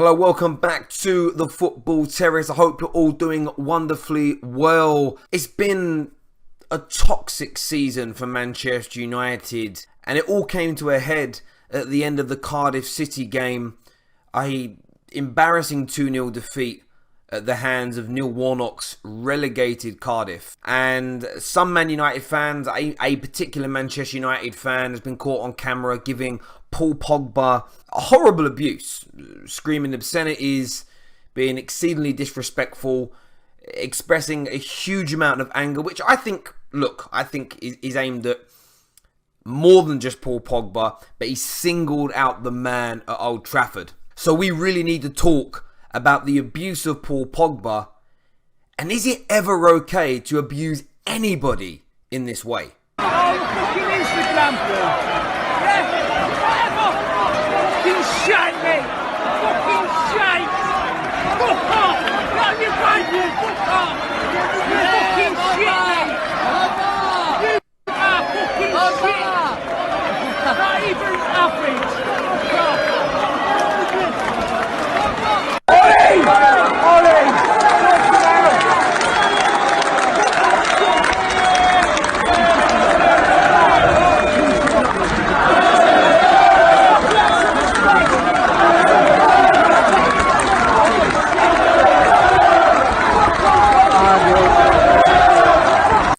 Hello, welcome back to the Football Terrace. I hope you're all doing wonderfully well. It's been a toxic season for Manchester United, and it all came to a head at the end of the Cardiff City game. A embarrassing 2-0 defeat at the hands of Neil Warnock's relegated Cardiff. And some Man United fans, a particular Manchester United fan, has been caught on camera giving Paul Pogba a horrible abuse, screaming obscenities, being exceedingly disrespectful, expressing a huge amount of anger, which I think is aimed at more than just Paul Pogba, but he singled out the man at Old Trafford. So we really need to talk about the abuse of Paul Pogba, and is it ever okay to abuse anybody in this way?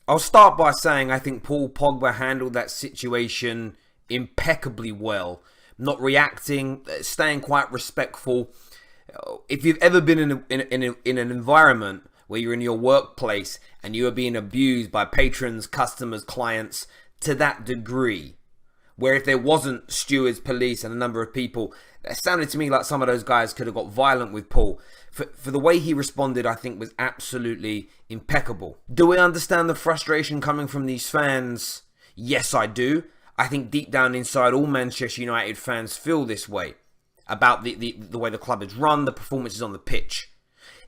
I'll start by saying I think Paul Pogba handled that situation impeccably well. Not reacting, staying quite respectful. If you've ever been in an environment where you're in your workplace and you are being abused by patrons, customers, clients to that degree, where if there wasn't stewards, police and a number of people, it sounded to me like some of those guys could have got violent with Paul. For the way he responded, I think was absolutely impeccable. Do we understand the frustration coming from these fans? Yes, I do. I think deep down inside, all Manchester United fans feel this way about the way the club is run, the performances on the pitch.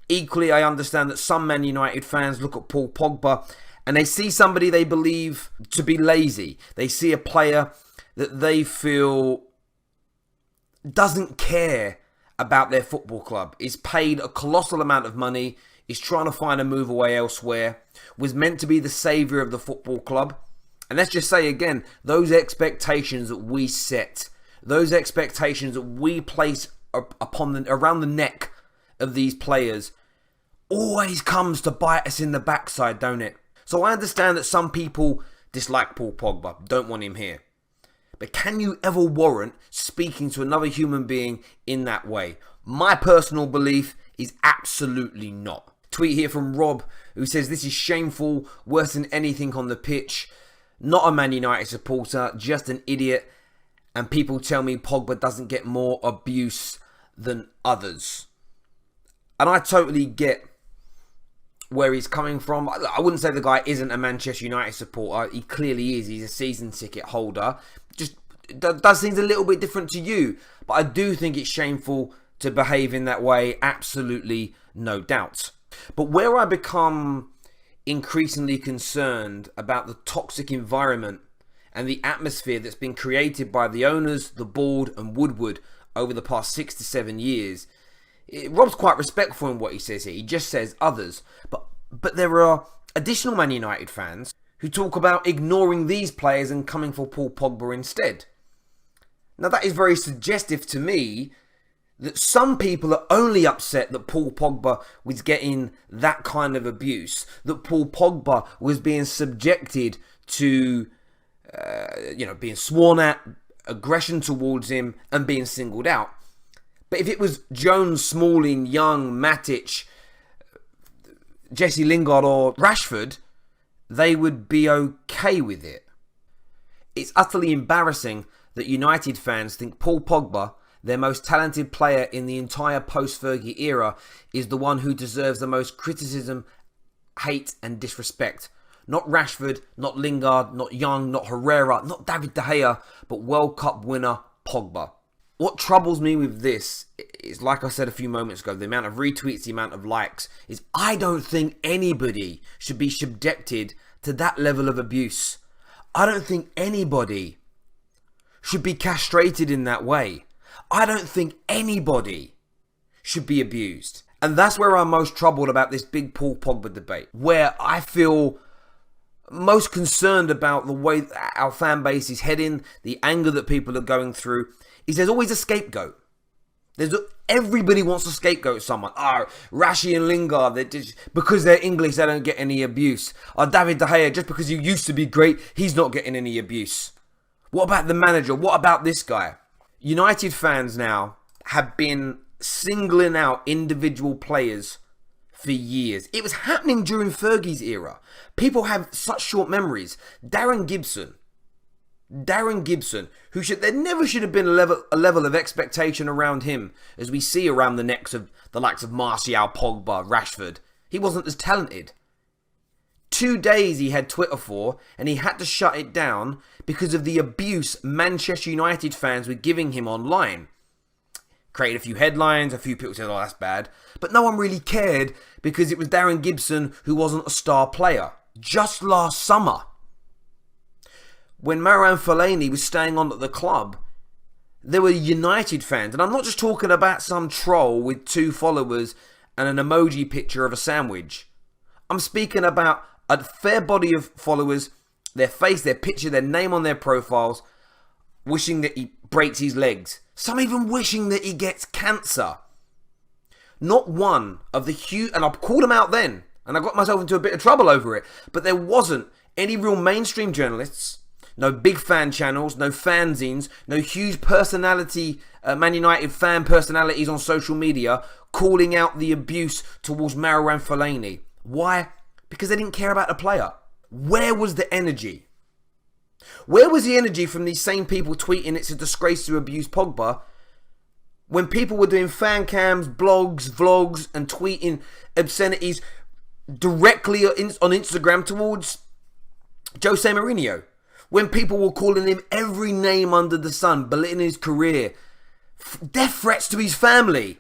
Equally, I understand that some Man United fans look at Paul Pogba and they see somebody they believe to be lazy. They see a player that they feel doesn't care about their football club, is paid a colossal amount of money, is trying to find a move away elsewhere, was meant to be the saviour of the football club. And let's just say again, those expectations that we set, those expectations that we place around the neck of these players always comes to bite us in the backside, don't it? So I understand that some people dislike Paul Pogba, don't want him here. But can you ever warrant speaking to another human being in that way? My personal belief is absolutely not. Tweet here from Rob, who says, this is shameful, worse than anything on the pitch. Not a Man United supporter, just an idiot. And people tell me Pogba doesn't get more abuse than others. And I totally get where he's coming from. I wouldn't say the guy isn't a Manchester United supporter. He clearly is. He's a season ticket holder. Just does things a little bit different to you. But I do think it's shameful to behave in that way. Absolutely, no doubt. But where I become increasingly concerned about the toxic environment and the atmosphere that's been created by the owners, the board and Woodward over the past 6 to 7 years, Rob's quite respectful in what he says here. He just says others. But there are additional Man United fans who talk about ignoring these players and coming for Paul Pogba instead. Now that is very suggestive to me that some people are only upset that Paul Pogba was getting that kind of abuse, that Paul Pogba was being subjected to, being sworn at, aggression towards him and being singled out. But if it was Jones, Smalling, Young, Matic, Jesse Lingard or Rashford, they would be okay with it. It's utterly embarrassing that United fans think Paul Pogba, their most talented player in the entire post-Fergie era, is the one who deserves the most criticism, hate and disrespect. Not Rashford, not Lingard, not Young, not Herrera, not David De Gea, but World Cup winner Pogba. What troubles me with this is, like I said a few moments ago, the amount of retweets, the amount of likes, is I don't think anybody should be subjected to that level of abuse. I don't think anybody should be castrated in that way. I don't think anybody should be abused. And that's where I'm most troubled about this big Paul Pogba debate, where I feel most concerned about the way our fan base is heading, the anger that people are going through, is there's always a scapegoat. Everybody wants to scapegoat someone. Rashi and Lingard, because they're English, they don't get any abuse. David De Gea, just because he used to be great, he's not getting any abuse. What about the manager? What about this guy? United fans now have been singling out individual players for years. It was happening during Fergie's era. People have such short memories. Darren Gibson, who there never should have been a level of expectation around him as we see around the necks of the likes of Martial, Pogba, Rashford. He wasn't as talented. 2 days he had Twitter for, and he had to shut it down because of the abuse Manchester United fans were giving him online. Created a few headlines, a few people said, that's bad. But no one really cared because it was Darren Gibson who wasn't a star player. Just last summer, when Marouane Fellaini was staying on at the club, there were United fans. And I'm not just talking about some troll with 2 followers and an emoji picture of a sandwich. I'm speaking about a fair body of followers, their face, their picture, their name on their profiles, wishing that he breaks his legs. Some even wishing that he gets cancer. Not one of the huge, and I called him out then, and I got myself into a bit of trouble over it, but there wasn't any real mainstream journalists, no big fan channels, no fanzines, no huge personality, Man United fan personalities on social media calling out the abuse towards Marouane Fellaini. Why? Because they didn't care about the player. Where was the energy? Where was the energy from these same people tweeting it's a disgrace to abuse Pogba when people were doing fan cams, blogs, vlogs and tweeting obscenities directly on Instagram towards Jose Mourinho? When people were calling him every name under the sun, belittling his career, death threats to his family.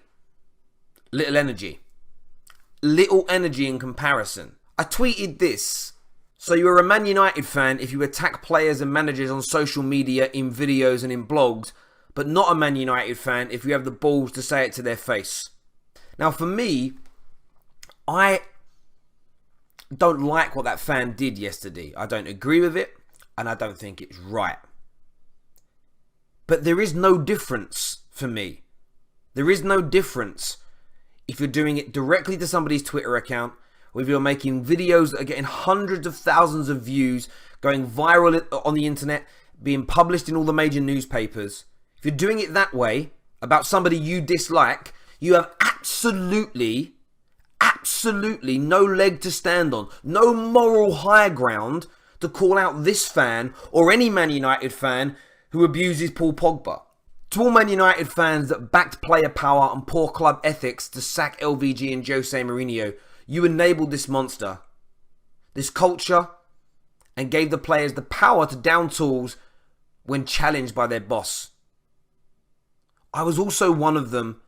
Little energy. Little energy in comparison. I tweeted this. So you're a Man United fan if you attack players and managers on social media, in videos and in blogs, but not a Man United fan if you have the balls to say it to their face. Now for me, I don't like what that fan did yesterday. I don't agree with it, and I don't think it's right. But there is no difference for me. There is no difference if you're doing it directly to somebody's Twitter account, or if you're making videos that are getting hundreds of thousands of views, going viral on the internet, being published in all the major newspapers. If you're doing it that way, about somebody you dislike, you have absolutely no leg to stand on, no moral high ground to call out this fan or any Man United fan who abuses Paul Pogba. To all Man United fans that backed player power and poor club ethics to sack LVG and Jose Mourinho, you enabled this monster, this culture, and gave the players the power to down tools when challenged by their boss. I was also one of them.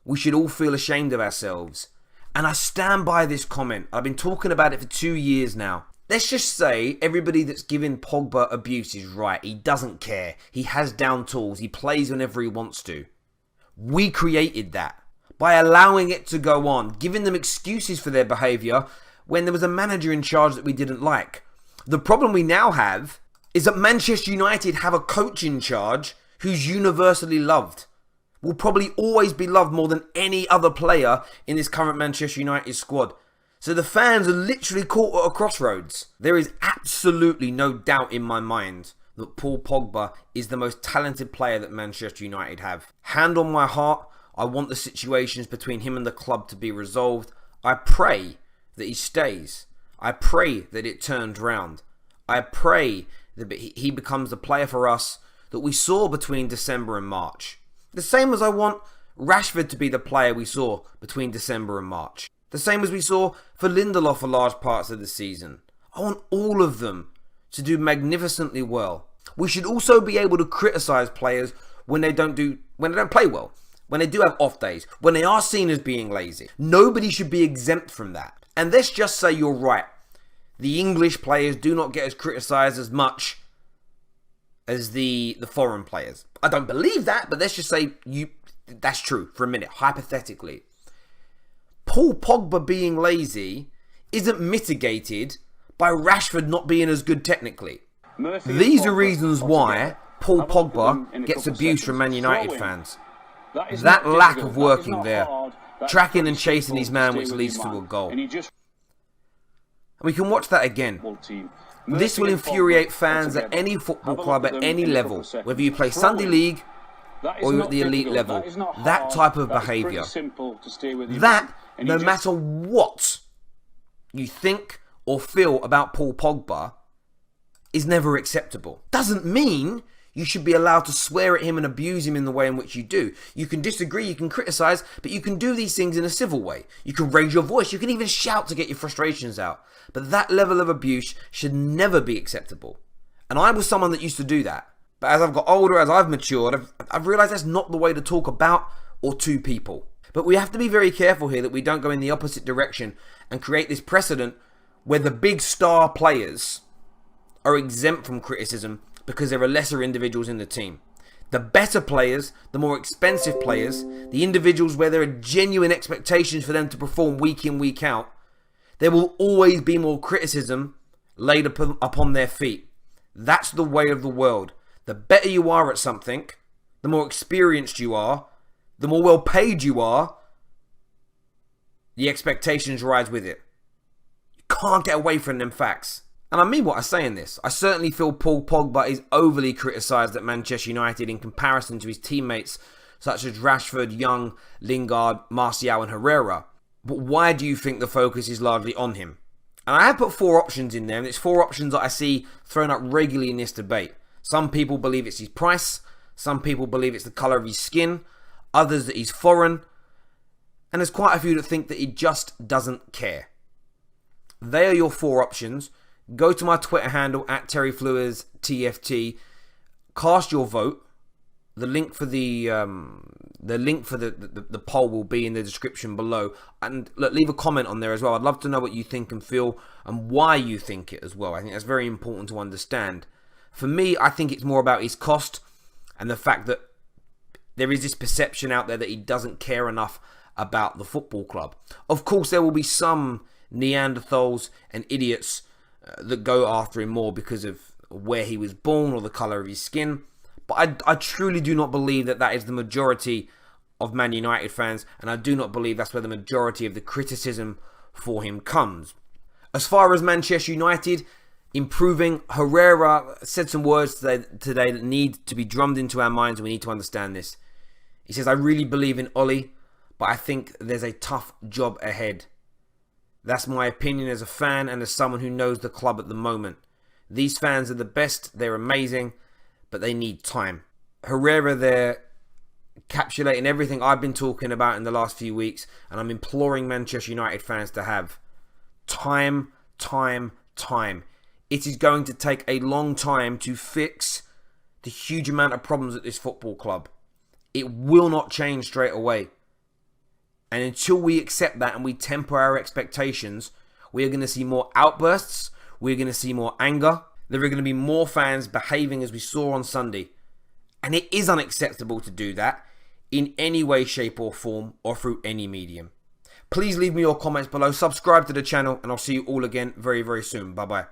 We should all feel ashamed of ourselves. And I stand by this comment. I've been talking about it for 2 years now. Let's just say everybody that's giving Pogba abuse is right. He doesn't care. He has down tools. He plays whenever he wants to. We created that by allowing it to go on, giving them excuses for their behaviour when there was a manager in charge that we didn't like. The problem we now have is that Manchester United have a coach in charge who's universally loved. Will probably always be loved more than any other player in this current Manchester United squad. So the fans are literally caught at a crossroads. There is absolutely no doubt in my mind that Paul Pogba is the most talented player that Manchester United have. Hand on my heart, I want the situations between him and the club to be resolved. I pray that he stays. I pray that it turns round. I pray that he becomes the player for us that we saw between December and March. The same as I want Rashford to be the player we saw between December and March. The same as we saw for Lindelof for large parts of the season. I want all of them to do magnificently well. We should also be able to criticise players when they don't play well, when they do have off days, when they are seen as being lazy. Nobody should be exempt from that. And let's just say you're right. The English players do not get as criticised as much as the foreign players. I don't believe that, but let's just say That's true for a minute, hypothetically. Paul Pogba being lazy isn't mitigated by Rashford not being as good technically. These are reasons why Paul Pogba gets abuse from Man United fans. That lack of working there, tracking and chasing his man, which leads to a goal. And we can watch that again. This will infuriate fans at any football club at any level, whether you play Sunday League or you're at the elite level. That type of behaviour. That, no matter what you think or feel about Paul Pogba, is never acceptable. Doesn't mean you should be allowed to swear at him and abuse him in the way in which you do. You can disagree, you can criticise, but you can do these things in a civil way. You can raise your voice, you can even shout to get your frustrations out. But that level of abuse should never be acceptable. And I was someone that used to do that. But as I've got older, as I've matured, I've realised that's not the way to talk about or to people. But we have to be very careful here that we don't go in the opposite direction and create this precedent where the big star players are exempt from criticism because there are lesser individuals in the team. The better players, the more expensive players, the individuals where there are genuine expectations for them to perform week in, week out, there will always be more criticism laid upon their feet. That's the way of the world. The better you are at something, the more experienced you are, the more well paid you are, the expectations rise with it. You can't get away from them facts. And I mean what I say in this. I certainly feel Paul Pogba is overly criticised at Manchester United in comparison to his teammates such as Rashford, Young, Lingard, Martial and Herrera. But why do you think the focus is largely on him? And I have put 4 options in there, and it's 4 options that I see thrown up regularly in this debate. Some people believe it's his price, some people believe it's the colour of his skin, others that he's foreign, and there's quite a few that think that he just doesn't care. They are your 4 options. Go to my Twitter handle at TerryFleursTFT. Cast your vote. The link for the poll will be in the description below. And look, leave a comment on there as well. I'd love to know what you think and feel and why you think it as well. I think that's very important to understand. For me, I think it's more about his cost and the fact that there is this perception out there that he doesn't care enough about the football club. Of course, there will be some Neanderthals and idiots that go after him more because of where he was born or the colour of his skin. But I truly do not believe that that is the majority of Man United fans, and I do not believe that's where the majority of the criticism for him comes. As far as Manchester United improving, Herrera said some words today that need to be drummed into our minds, and we need to understand this. He says, I really believe in Ollie, but I think there's a tough job ahead. That's my opinion as a fan and as someone who knows the club at the moment. These fans are the best, they're amazing, but they need time. Herrera there, encapsulating everything I've been talking about in the last few weeks, and I'm imploring Manchester United fans to have time. It is going to take a long time to fix the huge amount of problems at this football club. It will not change straight away. And until we accept that and we temper our expectations, we are going to see more outbursts. We're going to see more anger. There are going to be more fans behaving as we saw on Sunday. And it is unacceptable to do that in any way, shape or form or through any medium. Please leave me your comments below. Subscribe to the channel and I'll see you all again very, very soon. Bye-bye.